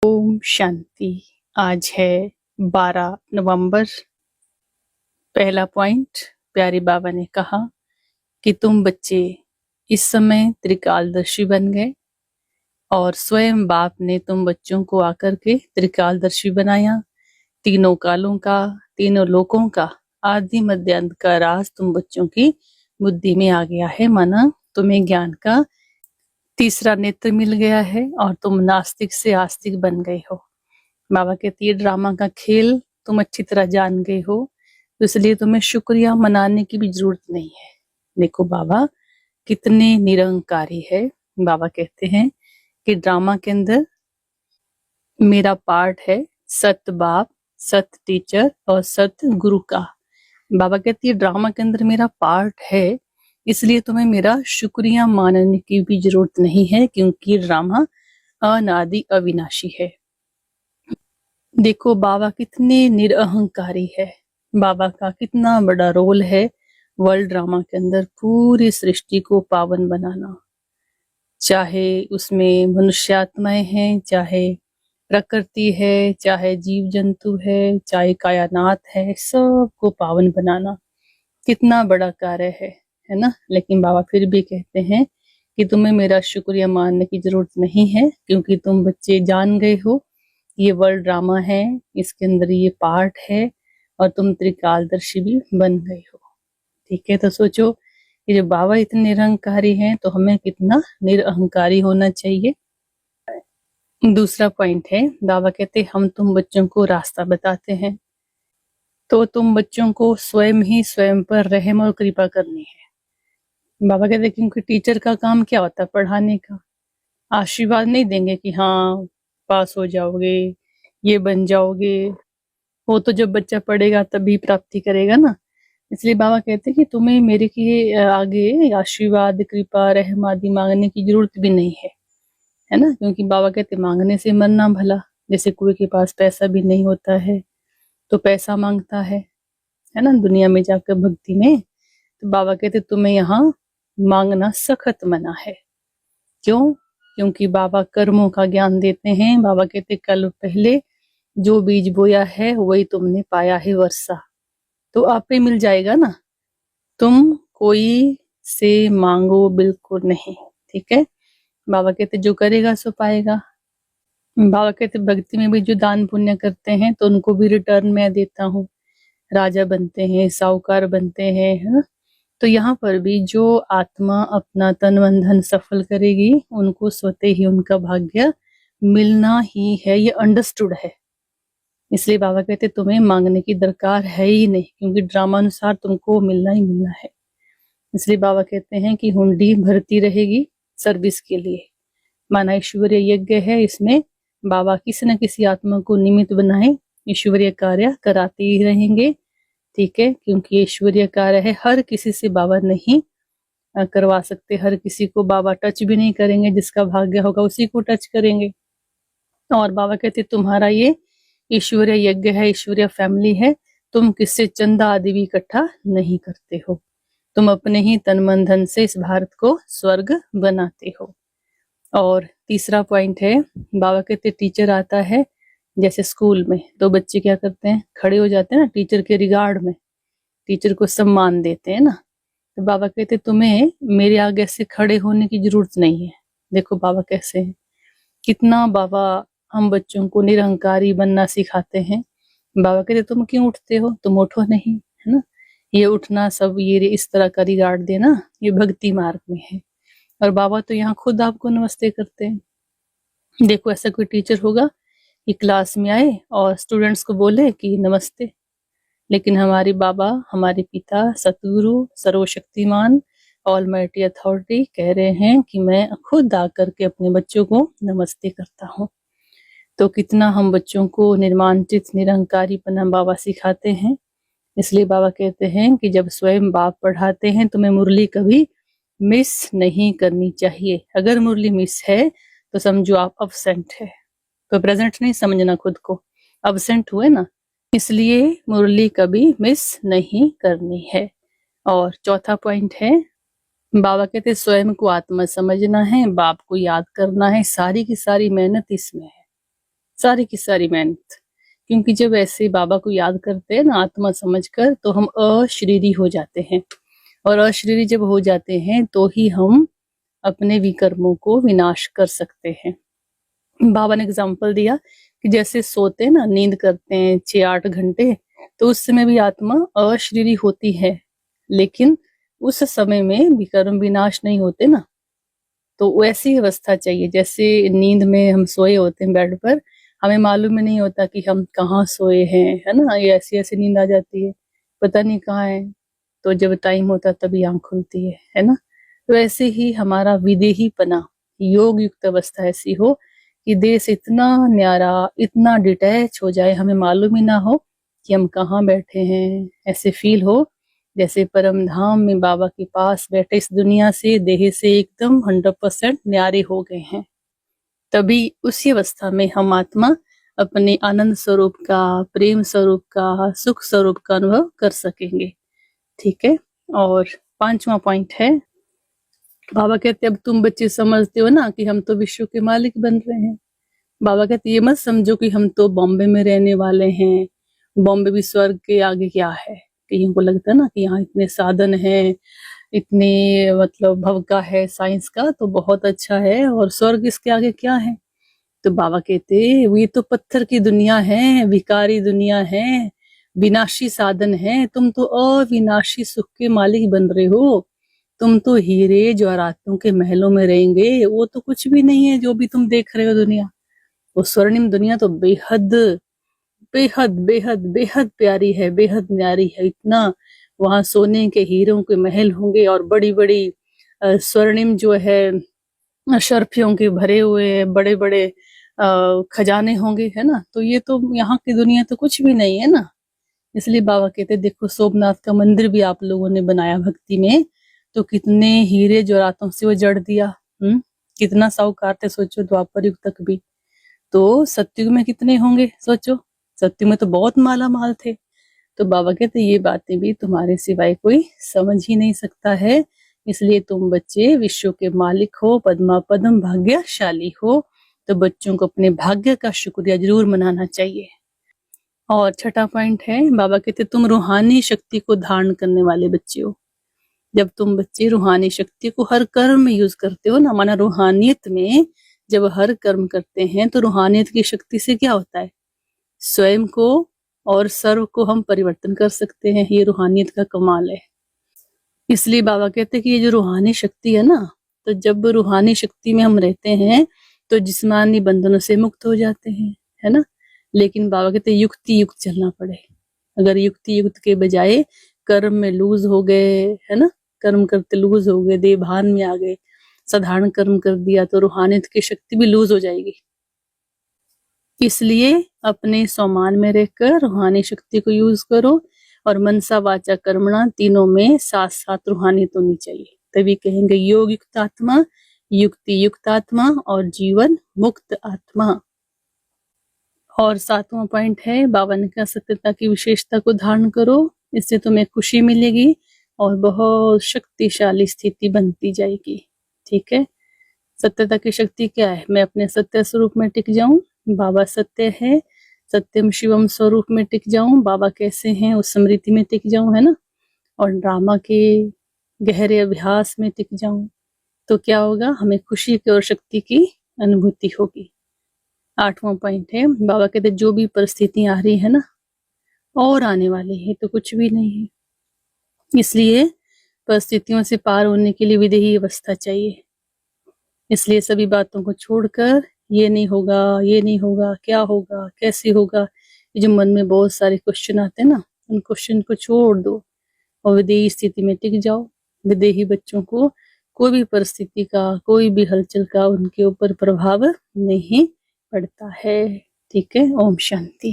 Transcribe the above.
ओम शांति। आज है 12 नवंबर। पहला पॉइंट, प्यारे बाबा ने कहा कि तुम बच्चे इस समय त्रिकालदर्शी बन गए और स्वयं बाप ने तुम बच्चों को आकर के त्रिकालदर्शी बनाया। तीनों कालों का, तीनों लोकों का, आदि मध्य अंत का राज तुम बच्चों की बुद्धि में आ गया है। माना तुम्हें ज्ञान का तीसरा नेत्र मिल गया है और तुम नास्तिक से आस्तिक बन गए हो। बाबा कहती है ड्रामा का खेल तुम अच्छी तरह जान गए हो, तो इसलिए तुम्हें शुक्रिया मनाने की भी जरूरत नहीं है। देखो बाबा कितने निरंकारी है। बाबा कहते हैं कि ड्रामा के अंदर मेरा पार्ट है सत बाप, सत टीचर और सत गुरु का। बाबा कहती है ड्रामा के अंदर मेरा पार्ट है, इसलिए तुम्हें मेरा शुक्रिया मानने की भी जरूरत नहीं है, क्योंकि ड्रामा अनादि अविनाशी है। देखो बाबा कितने निरअहंकारी है। बाबा का कितना बड़ा रोल है वर्ल्ड ड्रामा के अंदर, पूरी सृष्टि को पावन बनाना। चाहे उसमें मनुष्यात्माएं हैं, चाहे प्रकृति है, चाहे जीव जंतु है, चाहे कायनात है, सबको पावन बनाना कितना बड़ा कार्य है ना। लेकिन बाबा फिर भी कहते हैं कि तुम्हें मेरा शुक्रिया मानने की जरूरत नहीं है, क्योंकि तुम बच्चे जान गए हो ये वर्ल्ड ड्रामा है, इसके अंदर ये पार्ट है और तुम त्रिकालदर्शी भी बन गए हो। ठीक है, तो सोचो कि जब बाबा इतने निरहंकारी हैं तो हमें कितना निरअहंकारी होना चाहिए। दूसरा पॉइंट है, बाबा कहते हम तुम बच्चों को रास्ता बताते हैं, तो तुम बच्चों को स्वयं ही स्वयं पर रहम और कृपा करनी है। बाबा कहते क्योंकि टीचर का काम क्या होता है, पढ़ाने का। आशीर्वाद नहीं देंगे कि हाँ पास हो जाओगे, ये बन जाओगे। वो तो जब बच्चा पढ़ेगा तभी प्राप्ति करेगा ना। इसलिए बाबा कहते हैं कि तुम्हें मेरे के आगे आशीर्वाद, कृपा, रहम आदि मांगने की जरूरत भी नहीं है ना। क्योंकि बाबा कहते मांगने से मरना भला। जैसे कोई के पास पैसा भी नहीं होता है तो पैसा मांगता है ना, दुनिया में जाकर भक्ति में। तो बाबा कहते तुम्हें यहाँ मांगना सख्त मना है। क्यों? क्योंकि बाबा कर्मों का ज्ञान देते हैं। बाबा कहते कल पहले जो बीज बोया है वही तुमने पाया है वर्षा, तो आप पे मिल जाएगा ना। तुम कोई से मांगो बिल्कुल नहीं। ठीक है, बाबा कहते जो करेगा सो पाएगा। बाबा कहते भक्ति में भी जो दान पुण्य करते हैं तो उनको भी रिटर्न मैं देता हूँ। राजा बनते हैं, साहूकार बनते हैं, है ना। तो यहाँ पर भी जो आत्मा अपना तन मन धन सफल करेगी उनको स्वतः ही उनका भाग्य मिलना ही है, ये अंडरस्टूड है। इसलिए बाबा कहते तुम्हें मांगने की दरकार है ही नहीं, क्योंकि ड्रामा अनुसार तुमको मिलना ही मिलना है। इसलिए बाबा कहते हैं कि हुंडी भरती रहेगी सर्विस के लिए। माना ईश्वरीय यज्ञ है, इसमें बाबा किसी न किसी आत्मा को निमित्त बनाए ईश्वरीय कार्य कराते ही रहेंगे। ठीक है, क्योंकि ईश्वरीय कार्य है, हर किसी से बाबा नहीं करवा सकते, हर किसी को बाबा टच भी नहीं करेंगे। जिसका भाग्य होगा उसी को टच करेंगे। और बाबा कहते तुम्हारा ये ईश्वरीय यज्ञ है, ईश्वरीय फैमिली है, तुम किससे चंदा आदि भी इकट्ठा नहीं करते हो, तुम अपने ही तन मन धन से इस भारत को स्वर्ग बनाते हो। और तीसरा पॉइंट है, बाबा कहते टीचर आता है जैसे स्कूल में, तो बच्चे क्या करते हैं, खड़े हो जाते हैं ना टीचर के रिगार्ड में, टीचर को सम्मान देते हैं ना। तो बाबा कहते तुम्हें मेरे आगे से खड़े होने की जरूरत नहीं है। देखो बाबा कैसे हैं, कितना बाबा हम बच्चों को निरहंकारी बनना सिखाते हैं। बाबा कहते तुम क्यों उठते हो, तुम उठो नहीं, है ना। ये उठना सब, ये इस तरह का रिगार्ड देना, ये भक्ति मार्ग में है। और बाबा तो यहाँ खुद आपको नमस्ते करते हैं। देखो ऐसा कोई टीचर होगा कि क्लास में आए और स्टूडेंट्स को बोले कि नमस्ते, लेकिन हमारे बाबा, हमारे पिता सतगुरु सर्वशक्तिमान ऑलमाइटी अथॉरिटी कह रहे हैं कि मैं खुद आकर के अपने बच्चों को नमस्ते करता हूँ। तो कितना हम बच्चों को निर्माणचित निरहंकारीपना बाबा सिखाते हैं। इसलिए बाबा कहते हैं कि जब स्वयं बाप पढ़ाते हैं तुम्हें मुरली कभी मिस नहीं करनी चाहिए। अगर मुरली मिस है तो समझो आप अब्सेंट है, तो प्रेजेंट नहीं समझना खुद को, अब्सेंट हुए ना। इसलिए मुरली कभी मिस नहीं करनी है। और चौथा पॉइंट है, बाबा कहते स्वयं को आत्मा समझना है, बाप को याद करना है, सारी की सारी मेहनत इसमें है। सारी की सारी मेहनत। क्योंकि जब ऐसे बाबा को याद करते हैं ना आत्मा समझकर, तो हम अशरीरी हो जाते हैं, और अशरीरी जब हो जाते हैं तो ही हम अपने विकर्मों को विनाश कर सकते हैं। बाबा ने एग्जाम्पल दिया कि जैसे सोते हैं ना, नींद करते हैं 6-8 घंटे, तो उस समय भी आत्मा अशरीरी होती है, लेकिन उस समय में विकर्म विनाश नहीं होते ना। तो वैसी अवस्था चाहिए, जैसे नींद में हम सोए होते हैं बेड पर, हमें मालूम ही नहीं होता कि हम कहाँ सोए हैं, है ना। ये ऐसी ऐसी नींद आ जाती है, पता नहीं कहाँ है, तो जब टाइम होता तभी आंख खुलती है ना। तो ऐसे ही हमारा विदेहीपना, योग युक्त अवस्था ऐसी हो कि देह से इतना न्यारा, इतना डिटैच हो जाए, हमें मालूम ही ना हो कि हम कहाँ बैठे हैं। ऐसे फील हो जैसे परम धाम में बाबा के पास बैठे, इस दुनिया से, देह से एकदम 100% न्यारे हो गए हैं। तभी उसी अवस्था में हम आत्मा अपने आनंद स्वरूप का, प्रेम स्वरूप का, सुख स्वरूप का अनुभव कर सकेंगे। ठीक है। और 5वां पॉइंट है, बाबा कहते अब तुम बच्चे समझते हो ना कि हम तो विश्व के मालिक बन रहे हैं। बाबा कहते ये मत समझो कि हम तो बॉम्बे में रहने वाले हैं, बॉम्बे भी स्वर्ग के आगे क्या है। कईयों को लगता है ना कि यहाँ इतने साधन हैं, इतने मतलब भव का है, साइंस का तो बहुत अच्छा है, और स्वर्ग इसके आगे क्या है। तो बाबा कहते ये तो पत्थर की दुनिया है, भिकारी दुनिया है, विनाशी साधन है, तुम तो अविनाशी सुख के मालिक बन रहे हो। तुम तो हीरे जवाहरातों के महलों में रहेंगे, वो तो कुछ भी नहीं है जो भी तुम देख रहे हो दुनिया। वो स्वर्णिम दुनिया तो बेहद बेहद बेहद बेहद प्यारी है, बेहद न्यारी है। इतना वहां सोने के हीरों के महल होंगे, और बड़ी बड़ी स्वर्णिम जो है शर्फियों के भरे हुए बड़े बड़े खजाने होंगे, है ना। तो ये तो यहाँ की दुनिया तो कुछ भी नहीं है ना। इसलिए बाबा कहते देखो, सोमनाथ का मंदिर भी आप लोगों ने बनाया भक्ति में, तो कितने हीरे जवाहरातों से वो जड़ दिया। कितना साहूकार थे, सोचो द्वापर युग तक भी। तो सतयुग में कितने होंगे सोचो, सतयुग में तो बहुत माला माल थे। तो बाबा कहते ये बातें भी तुम्हारे सिवाय कोई समझ ही नहीं सकता है, इसलिए तुम बच्चे विश्व के मालिक हो, पद्मा पद्म भाग्यशाली हो। तो बच्चों को अपने भाग्य का शुक्रिया जरूर मनाना चाहिए। और 6ठा पॉइंट है, बाबा कहते तुम रूहानी शक्ति को धारण करने वाले बच्चे हो। जब तुम बच्चे रूहानी शक्ति को हर कर्म में यूज करते हो ना, माना रूहानियत में जब हर कर्म करते हैं, तो रूहानियत की शक्ति से क्या होता है, स्वयं को और सर्व को हम परिवर्तन कर सकते हैं। ये रूहानियत का कमाल है। इसलिए बाबा कहते हैं कि ये जो रूहानी शक्ति है ना, तो जब रूहानी शक्ति में हम रहते हैं तो जिस्मानी बंधनों से मुक्त हो जाते हैं, है ना। लेकिन बाबा कहते युक्ति युक्त चलना पड़े। अगर युक्ति युक्त के बजाय कर्म में लूज हो गए, है ना, कर्म करते लूज हो गए, देह भान में आ गए, साधारण कर्म कर दिया, तो रूहानियत की शक्ति भी लूज हो जाएगी। इसलिए अपने स्वमान में रहकर रूहानी शक्ति को यूज करो, और मनसा वाचा कर्मणा तीनों में साथ साथ रूहानियत होनी चाहिए। तभी कहेंगे योग युक्त आत्मा, युक्ति युक्त आत्मा और जीवन मुक्त आत्मा। और 7वां पॉइंट है, बाबा ने कहा सत्यता की विशेषता को धारण करो, इससे तुम्हें खुशी मिलेगी और बहुत शक्तिशाली स्थिति बनती जाएगी। ठीक है। सत्यता की शक्ति क्या है, मैं अपने सत्य स्वरूप में टिक जाऊं, बाबा सत्य है, सत्यम शिवम स्वरूप में टिक जाऊं, बाबा कैसे हैं उस स्मृति में टिक जाऊं, है ना। और ड्रामा के गहरे अभ्यास में टिक जाऊं, तो क्या होगा, हमें खुशी की और शक्ति की अनुभूति होगी। 8वां पॉइंट है, बाबा कहते जो भी परिस्थितियां आ रही है ना और आने वाली है तो कुछ भी नहीं है, इसलिए परिस्थितियों से पार होने के लिए विदेही अवस्था चाहिए। इसलिए सभी बातों को छोड़कर, ये नहीं होगा, ये नहीं होगा, क्या होगा, कैसे होगा, ये जो मन में बहुत सारे क्वेश्चन आते हैं ना, उन क्वेश्चन को छोड़ दो और विदेही स्थिति में टिक जाओ। विदेही बच्चों को कोई भी परिस्थिति का, कोई भी हलचल का उनके ऊपर प्रभाव नहीं पड़ता है। ठीक है। ओम शांति।